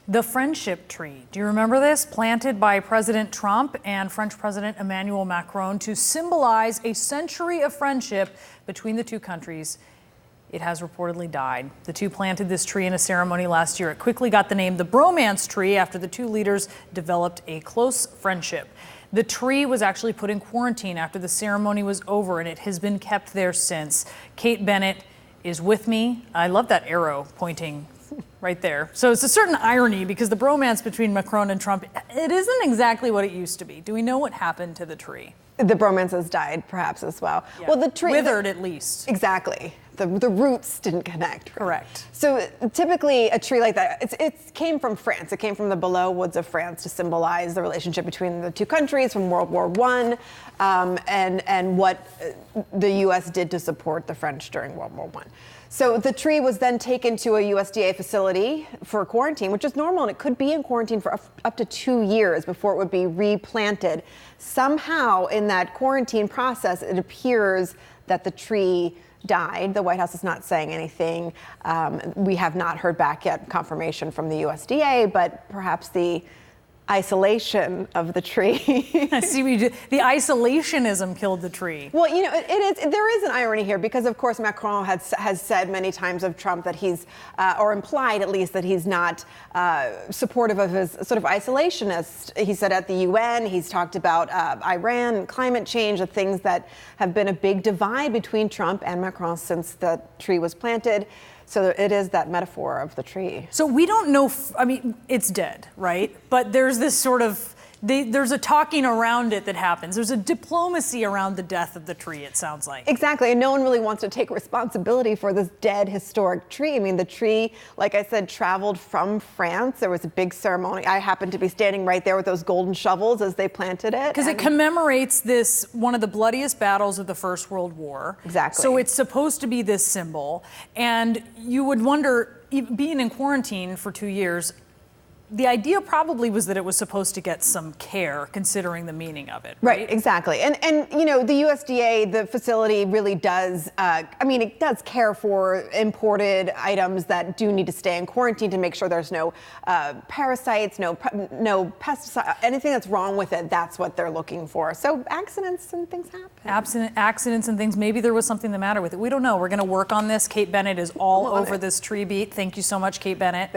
The friendship tree. Do you remember this? Planted by President Trump and French President Emmanuel Macron to symbolize a century of friendship between the two countries. It has reportedly died. The two planted this tree in a ceremony last year. It quickly got the name the Bromance Tree after the two leaders developed a close friendship. The tree was actually put in quarantine after the ceremony was over, and it has been kept there since. Kate Bennett is with me. I love that arrow pointing right there. So it's a certain irony because the bromance between Macron and Trump, it isn't exactly what it used to be. Do we know what happened to the tree? The bromance has died, perhaps, as well. Yeah. Well, the tree withered at least. Exactly. The roots didn't connect. Correct. So typically a tree like that, it came from France. It came from the below woods of France to symbolize the relationship between the two countries from World War I, and what the U.S. did to support the French during World War I. So the tree was then taken to a USDA facility for quarantine, which is normal, and it could be in quarantine for up to 2 years before it would be replanted. Somehow in that quarantine process, it appears that the tree died. The White House is not saying anything. We have not heard back yet confirmation from the USDA, but perhaps the isolation of the tree. I see we do. The isolationism killed the tree. Well, you know, there is an irony here because, of course, Macron has said many times of Trump that he's, or implied at least, that he's not supportive of his sort of isolationist. He said at the UN, he's talked about Iran and climate change, the things that have been a big divide between Trump and Macron since the tree was planted. So it is that metaphor of the tree. So we don't know, I mean, it's dead, right? But there's this sort of, there's a talking around it that happens. There's a diplomacy around the death of the tree, it sounds like. Exactly, and no one really wants to take responsibility for this dead historic tree. I mean, the tree, like I said, traveled from France. There was a big ceremony. I happened to be standing right there with those golden shovels as they planted it. Because it commemorates this, one of the bloodiest battles of the First World War. Exactly. So it's supposed to be this symbol. And you would wonder, being in quarantine for 2 years, the idea probably was that it was supposed to get some care, considering the meaning of it. Right, exactly. And you know, the USDA, the facility really does, I mean, it does care for imported items that do need to stay in quarantine to make sure there's no parasites, no pesticide, anything that's wrong with it, that's what they're looking for. So accidents and things happen. Accidents and things, maybe there was something the matter with it. We don't know. We're going to work on this. Kate Bennett is all over this tree beat. Thank you so much, Kate Bennett.